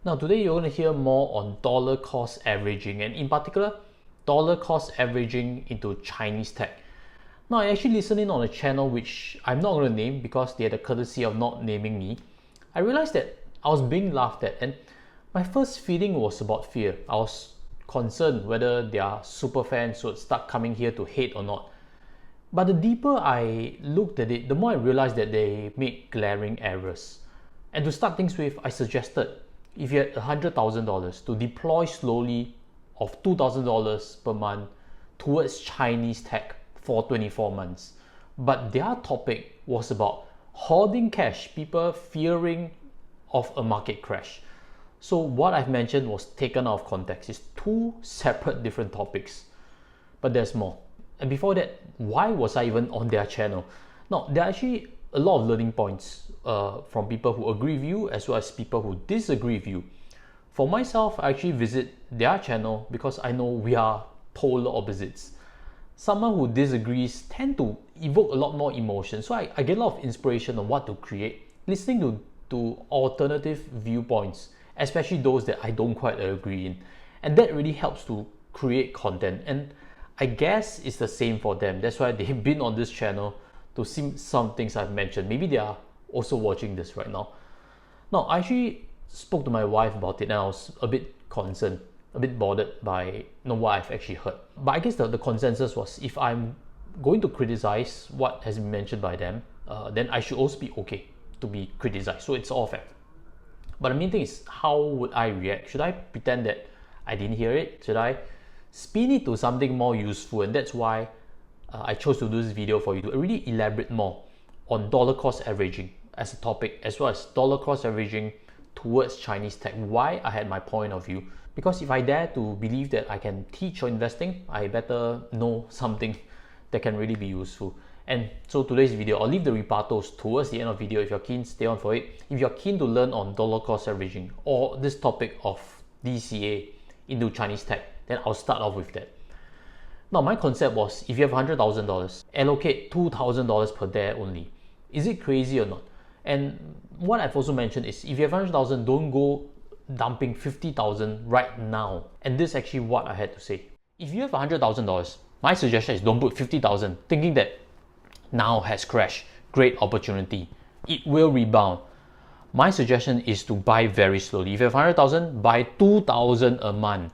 Now today you're going to hear more on dollar cost averaging, and in particular dollar cost averaging into Chinese tech. Now I actually listened in on a channel which I'm not going to name because they had the courtesy of not naming me. I realized that I was being laughed at, and my first feeling was about fear. I was concerned whether their super fans would start coming here to hate or not. But the deeper I looked at it, the more I realized that they make glaring errors. And to start things with, I suggested if you had $100,000 to deploy slowly of $2,000 per month towards Chinese tech for 24 months. But their topic was about hoarding cash, people fearing of a market crash. So what I've mentioned was taken out of context. It's two separate different topics, but there's more. And before that, why was I even on their channel? Now, there are actually a lot of learning points from people who agree with you as well as people who disagree with you. For myself, I actually visit their channel because I know we are polar opposites. Someone who disagrees tend to evoke a lot more emotion. So I get a lot of inspiration on what to create, listening to alternative viewpoints, especially those that I don't quite agree in. And that really helps to create content. And I guess it's the same for them. That's why they've been on this channel to see some things I've mentioned. Maybe they are also watching this right now. Now, I actually spoke to my wife about it and I was a bit concerned, a bit bothered by what I've actually heard. But I guess the consensus was if I'm going to criticize what has been mentioned by them, then I should also be okay to be criticized. So it's all fair. But the main thing is, how would I react? Should I pretend that I didn't hear it? Should I spin it to something more useful? And that's why I chose to do this video for you to really elaborate more on dollar cost averaging as a topic, as well as dollar cost averaging towards Chinese tech. Why I had my point of view. Because if I dare to believe that I can teach on investing, I better know something that can really be useful. And so today's video, I'll leave the rebuttals towards the end of the video. If you're keen, stay on for it. If you're keen to learn on dollar cost averaging or this topic of DCA into Chinese tech, then I'll start off with that. Now, my concept was if you have $100,000, allocate $2,000 per day only. Is it crazy or not? And what I've also mentioned is if you have $100,000, don't go dumping $50,000 right now. And this is actually what I had to say. If you have $100,000, my suggestion is don't put $50,000 thinking that now has crashed, great opportunity, it will rebound. My suggestion is to buy very slowly. If you have 100,000, buy 2,000 a month.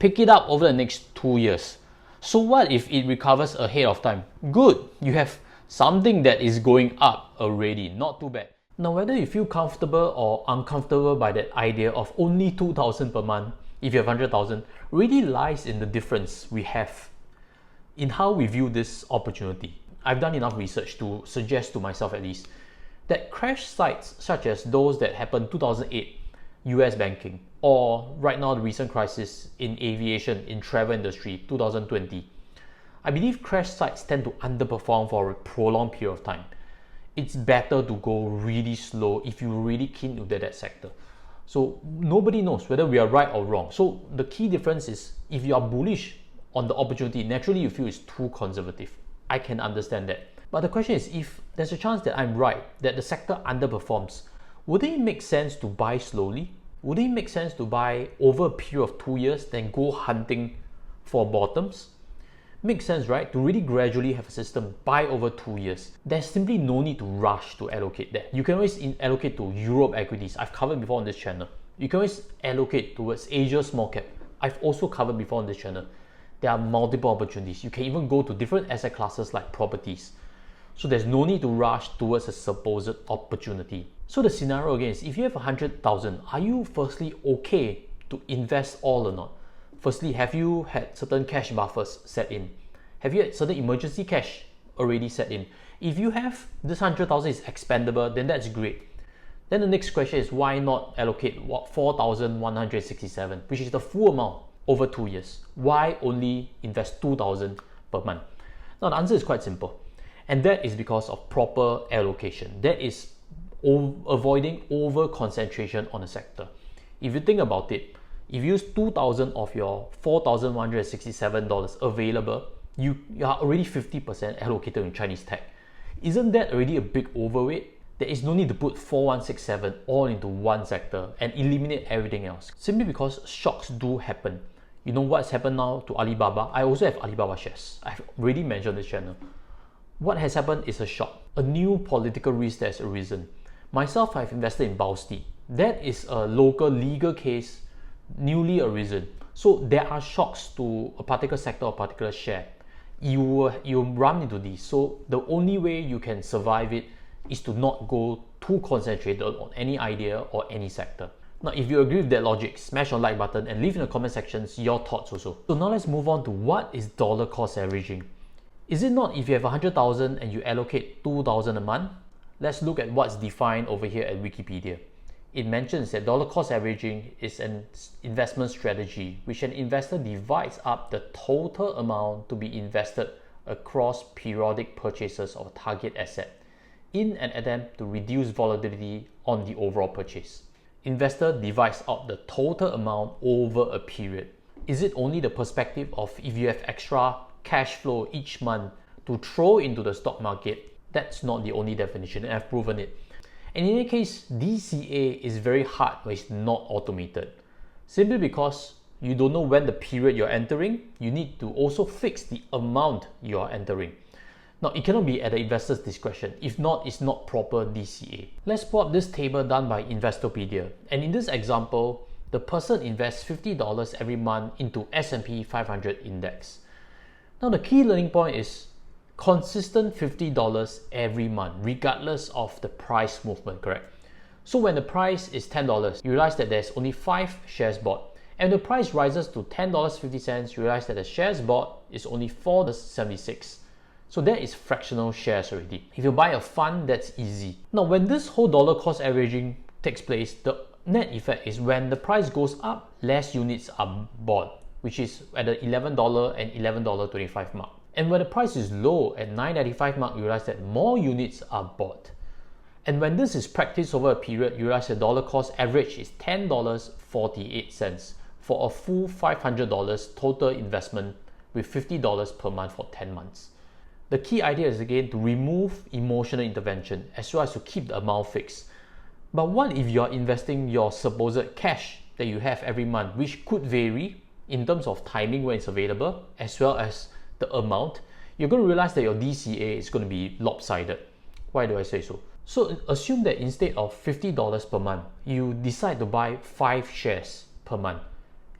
Pick it up over the next 2 years. So what if it recovers ahead of time? Good, you have something that is going up already, not too bad. Now, whether you feel comfortable or uncomfortable by that idea of only 2,000 per month, if you have 100,000, really lies in the difference we have in how we view this opportunity. I've done enough research to suggest to myself at least that crash sites such as those that happened 2008 US banking, or right now the recent crisis in aviation, in travel industry 2020, I believe crash sites tend to underperform for a prolonged period of time. It's better to go really slow if you're really keen to that sector. So nobody knows whether we are right or wrong. So the key difference is if you are bullish on the opportunity, naturally you feel it's too conservative. I can understand that. But the question is, if there's a chance that I'm right, that the sector underperforms, would it make sense to buy slowly? Would it make sense to buy over a period of 2 years, then go hunting for bottoms? Makes sense, right? To really gradually have a system, buy over 2 years. There's simply no need to rush to allocate that. You can always allocate to Europe equities. I've covered before on this channel. You can always allocate towards Asia small cap. I've also covered before on this channel. There are multiple opportunities. You can even go to different asset classes like properties. So there's no need to rush towards a supposed opportunity. So the scenario again is, if you have 100,000, are you firstly okay to invest all or not? Firstly, have you had certain cash buffers set in? Have you had certain emergency cash already set in? If you have, this 100,000 is expendable, then that's great. Then the next question is, why not allocate 4,167, which is the full amount over 2 years? Why only invest 2,000 per month? Now the answer is quite simple, and that is because of proper allocation. That is avoiding over concentration on a sector. If you think about it, if you use 2,000 of your $4,167 available, you are already 50% allocated in Chinese tech. Isn't that already a big overweight? there is no need to put 4167 all into one sector and eliminate everything else, simply because shocks do happen. You know what's happened now to Alibaba? I also have Alibaba shares. I've already mentioned this channel. What has happened is a shock, a new political risk that has arisen. Myself, I've invested in Baosti. That is a local legal case newly arisen. So there are shocks to a particular sector or particular share. You run into these. So the only way you can survive it is to not go too concentrated on any idea or any sector. Now, if you agree with that logic, smash the like button and leave in the comment sections your thoughts also. So now let's move on to what is dollar cost averaging. Is it not if you have 100,000 and you allocate 2,000 a month? Let's look at what's defined over here at Wikipedia. It mentions that dollar cost averaging is an investment strategy which an investor divides up the total amount to be invested across periodic purchases of a target asset in an attempt to reduce volatility on the overall purchase. Investor divides out the total amount over a period. Is it only the perspective of if you have extra cash flow each month to throw into the stock market? That's not the only definition, and I've proven it. And in any case, DCA is very hard when it's not automated. Simply because you don't know when the period you're entering, you need to also fix the amount you're entering. Now, it cannot be at the investor's discretion. If not, it's not proper DCA. Let's pull up this table done by Investopedia. And in this example, the person invests $50 every month into S&P 500 index. Now, the key learning point is consistent $50 every month, regardless of the price movement, correct? So when the price is $10, you realize that there's only 5 shares bought. And the price rises to $10.50, you realize that the shares bought is only $4.76. So that is fractional shares already. If you buy a fund, that's easy. Now, when this whole dollar cost averaging takes place, the net effect is when the price goes up, less units are bought, which is at the $11 and $11.25 mark. And when the price is low at $9.95 mark, you realize that more units are bought. And when this is practiced over a period, you realize the dollar cost average is $10.48 for a full $500 total investment with $50 per month for 10 months. The key idea is again to remove emotional intervention as well as to keep the amount fixed. But what if you're investing your supposed cash that you have every month, which could vary in terms of timing when it's available as well as the amount? You're going to realize that your DCA is going to be lopsided. Why do I say so? So assume that instead of $50 per month, you decide to buy 5 shares per month.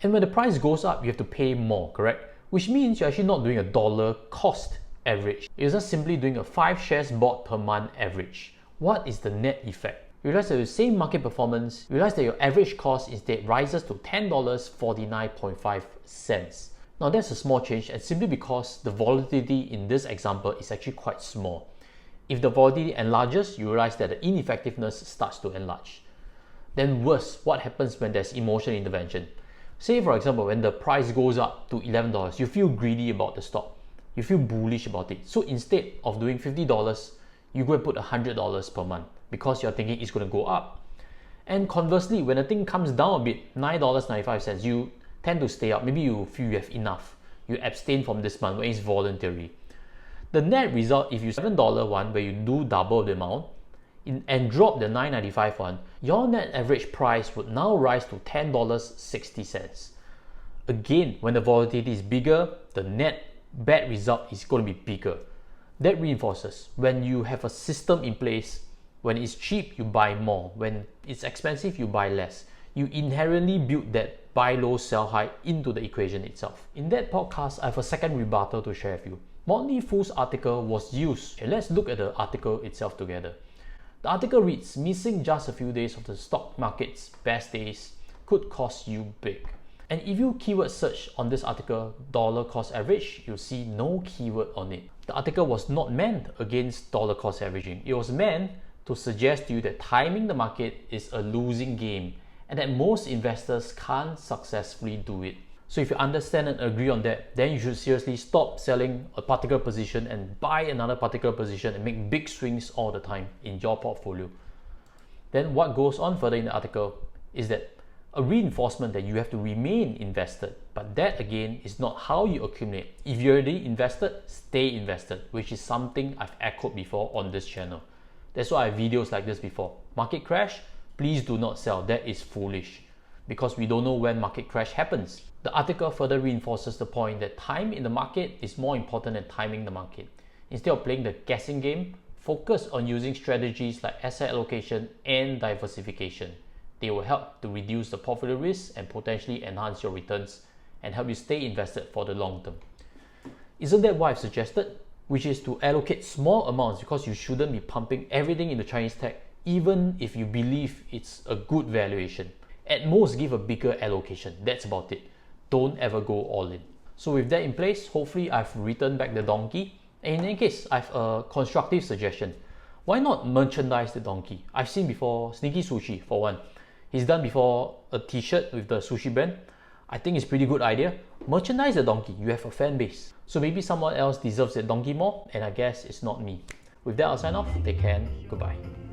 And when the price goes up, you have to pay more, correct? Which means you're actually not doing a dollar cost average. You're just simply doing a 5 shares bought per month average. What is the net effect? You realize that the same market performance, you realize that your average cost instead rises to $10.49.5. Now that's a small change, and simply because the volatility in this example is actually quite small. If the volatility enlarges, you realize that the ineffectiveness starts to enlarge. Then worse, what happens when there's emotional intervention? Say for example, when the price goes up to $11, you feel greedy about the stock. You feel bullish about it. So instead of doing $50, you go and put $100 per month because you're thinking it's going to go up. And conversely, when the thing comes down a bit, $9.95, you tend to stay up. Maybe you feel you have enough. You abstain from this month when it's voluntary. The net result, if you $7 one where you do double the amount and drop the $9.95 one, your net average price would now rise to $10.60. Again, when the volatility is bigger, the net bad result is going to be bigger. That reinforces when you have a system in place, when it's cheap, you buy more. When it's expensive, you buy less. You inherently build that buy low, sell high into the equation itself. In that podcast, I have a second rebuttal to share with you. Motley Fool's article was used, and let's look at the article itself together. The article reads, missing just a few days of the stock market's best days could cost you big. And if you keyword search on this article, dollar cost average, you'll see no keyword on it. The article was not meant against dollar cost averaging. It was meant to suggest to you that timing the market is a losing game and that most investors can't successfully do it. So if you understand and agree on that, then you should seriously stop selling a particular position and buy another particular position and make big swings all the time in your portfolio. Then what goes on further in the article is that a reinforcement that you have to remain invested, but that again is not how you accumulate. If you're already invested, stay invested, which is something I've echoed before on this channel. That's why I have videos like this before. Market crash, please do not sell. That is foolish because we don't know when market crash happens. The article further reinforces the point that time in the market is more important than timing the market. Instead of playing the guessing game, focus on using strategies like asset allocation and diversification. They will help to reduce the portfolio risk and potentially enhance your returns and help you stay invested for the long term. Isn't that what I've suggested? Which is to allocate small amounts because you shouldn't be pumping everything into Chinese tech, even if you believe it's a good valuation. At most, give a bigger allocation. That's about it. Don't ever go all in. So with that in place, hopefully I've returned back the donkey. And in any case, I have a constructive suggestion. Why not merchandise the donkey? I've seen before Sneaky Sushi for one. He's done before a t-shirt with the sushi brand. I think it's a pretty good idea. Merchandise the donkey. You have a fan base. So maybe someone else deserves that donkey more, and I guess it's not me. With that, I'll sign off. Take care and goodbye.